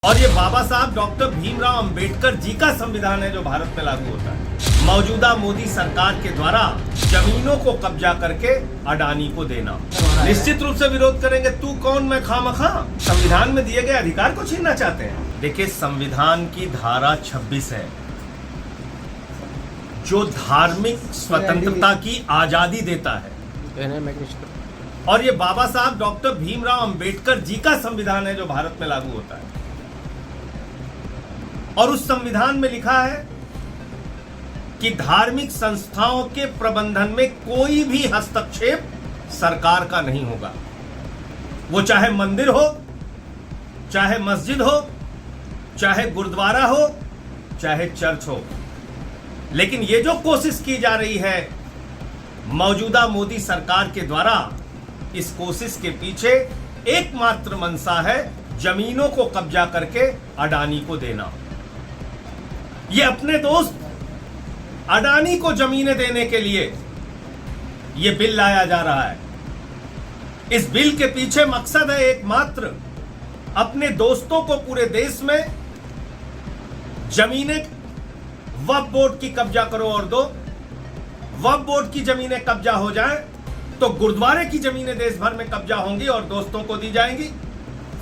और ये बाबा साहब डॉक्टर भीमराव अंबेडकर जी का संविधान है जो भारत में लागू होता है। मौजूदा मोदी सरकार के द्वारा जमीनों को कब्जा करके अडानी को देना, निश्चित रूप से विरोध करेंगे। तू कौन मैं खामखा, संविधान में दिए गए अधिकार को छीनना चाहते हैं। देखिए, संविधान की धारा 26 है जो धार्मिक स्वतंत्रता की आजादी देता है, और ये बाबा साहब डॉक्टर भीमराव अंबेडकर जी का संविधान है जो भारत में लागू होता है। और उस संविधान में लिखा है कि धार्मिक संस्थाओं के प्रबंधन में कोई भी हस्तक्षेप सरकार का नहीं होगा। वो चाहे मंदिर हो, चाहे मस्जिद हो, चाहे गुरुद्वारा हो, चाहे चर्च हो। लेकिन ये जो कोशिश की जा रही है मौजूदा मोदी सरकार के द्वारा, इस कोशिश के पीछे एकमात्र मंशा है जमीनों को कब्जा करके अडानी को देना। ये अपने दोस्त अडानी को जमीनें देने के लिए ये बिल लाया जा रहा है। इस बिल के पीछे मकसद है एकमात्र, अपने दोस्तों को पूरे देश में जमीनें वक्फ बोर्ड की कब्जा करो और दो। वक्फ बोर्ड की जमीनें कब्जा हो जाएं तो गुरुद्वारे की जमीनें देश भर में कब्जा होंगी और दोस्तों को दी जाएंगी।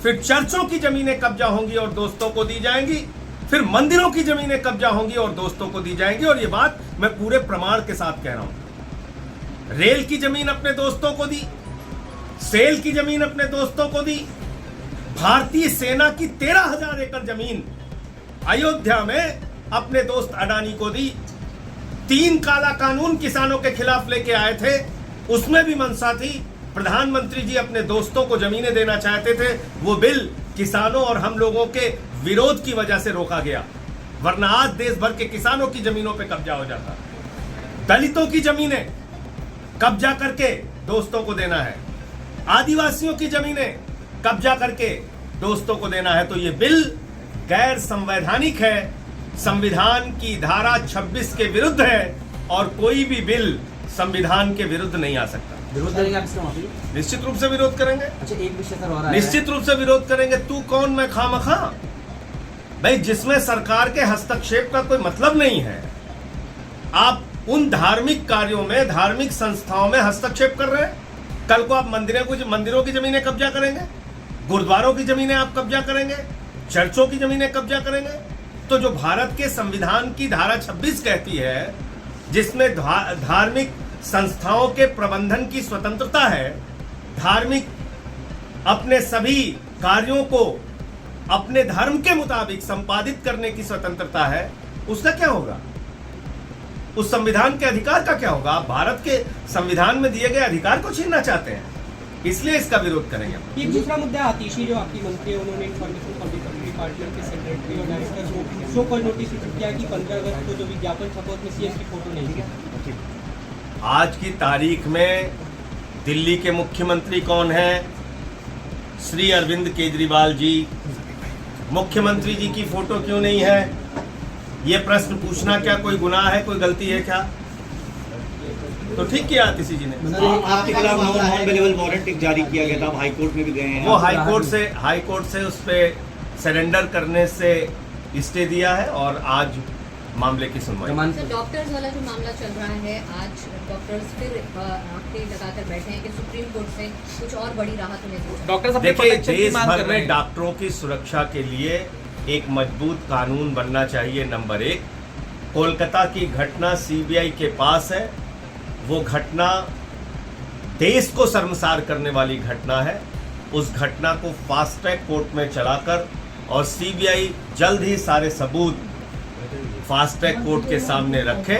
फिर चर्चों की जमीनें कब्जा होंगी और दोस्तों को दी जाएंगी। फिर मंदिरों की जमीनें कब्जा होंगी और दोस्तों को दी जाएंगी। और ये बात मैं पूरे प्रमाण के साथ कह रहा हूं। रेल की जमीन अपने दोस्तों को दी, सेल की जमीन अपने दोस्तों को दी, भारतीय सेना की 13,000 एकड़ जमीन अयोध्या में अपने दोस्त अडानी को दी। 3 काला कानून किसानों के खिलाफ लेके आए थे, उसमें भी मंशा थी। प्रधानमंत्री जी अपने दोस्तों को जमीनें देना चाहते थे। वो बिल किसानों और हम लोगों के विरोध की वजह से रोका गया, वरना आज देश भर के किसानों की जमीनों पे कब्जा हो जाता। दलितों की जमीनें कब्जा करके दोस्तों को देना है, आदिवासियों की जमीनें कब्जा करके दोस्तों को देना है। तो ये बिल गैर संवैधानिक है, संविधान की धारा 26 के विरुद्ध है, और कोई भी बिल संविधान के विरुद्ध नहीं आ सकता। विरोध करेंगे आप इसका? माफी, निश्चित रूप से विरोध करेंगे। अच्छा, एक विषय सर हो रहा है, निश्चित रूप से विरोध करेंगे। तू कौन मैं खामखा, भाई जिसमें सरकार के हस्तक्षेप का कोई मतलब नहीं है। आप उन धार्मिक कार्यों में, धार्मिक संस्थाओं में हस्तक्षेप कर रहे हैं। कल को आप मंदिरों की जमीनें कब्जा करेंगे, गुरुद्वारों की जमीनें आप कब्जा करेंगे, चर्चों की जमीनें कब्जा करेंगे। तो जो भारत के संविधान की धारा 26 कहती है, जिसमें धार्मिक संस्थाओं के प्रबंधन की स्वतंत्रता है, धार्मिक अपने सभी कार्यों को अपने धर्म के मुताबिक संपादित करने की स्वतंत्रता है, उसका क्या होगा? उस संविधान के अधिकार का क्या होगा? आप भारत के संविधान में दिए गए अधिकार को छीनना चाहते हैं, इसलिए इसका विरोध करेंगे। एक दूसरा मुद्दा, आतिशी जो आपकी मंत्री है, उन्होंने इन्फॉर्मेशन पब्लिक डिपार्टमेंट के सेक्रेटरी और डायरेक्टर को शो कॉल नोटिस किया कि 15 अगस्त को जो विज्ञापन छपा उसमें सीएम की फोटो नहीं है। आज की तारीख में दिल्ली के मुख्यमंत्री कौन हैं? श्री अरविंद केजरीवाल जी। मुख्यमंत्री जी की फोटो क्यों नहीं है? ये प्रश्न पूछना क्या कोई गुनाह है, कोई गलती है क्या? तो ठीक किया आतिशी जी ने। आपके खिलाफ नॉन अवेलेबल वारंट जारी किया गया था, आप हाई कोर्ट में भी गए हैं। वो हाई कोर्ट से उस पे सरेंडर करने से स्टे दिया है और आज मामले की सुनवाई। सर, डॉक्टर्स वाला जो मामला चल रहा है, आज डॉक्टर्स फिर आंखें लगाकर बैठे हैं कि सुप्रीम कोर्ट से कुछ और बड़ी राहत उन्हें। डॉक्टर्स देखिए, देश भर में डॉक्टरों की सुरक्षा के लिए एक मजबूत कानून बनना चाहिए। नंबर 1, कोलकाता की घटना सीबीआई के पास है। वो घटना देश को शर्मसार करने वाली घटना है। उस घटना को फास्ट ट्रैक कोर्ट में चलाकर और सीबीआई जल्द ही सारे सबूत फास्ट ट्रैक कोर्ट के सामने रखे,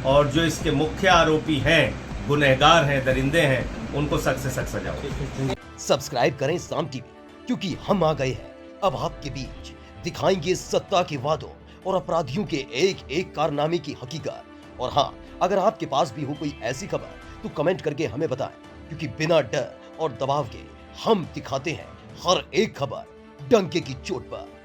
और जो इसके मुख्य आरोपी हैं, गुनहगार हैं, दरिंदे हैं, उनको सख्त से सख्त सजा हो। सब्सक्राइब करें साम टीवी, क्योंकि हम आ गए हैं अब आपके बीच। दिखाएंगे सत्ता के वादों और अपराधियों के एक एक कारनामे की हकीकत। और हाँ, अगर आपके पास भी हो कोई ऐसी खबर तो कमेंट करके हमें बताएं, क्योंकि बिना डर और दबाव के हम दिखाते हैं हर एक खबर डंके की चोट पर।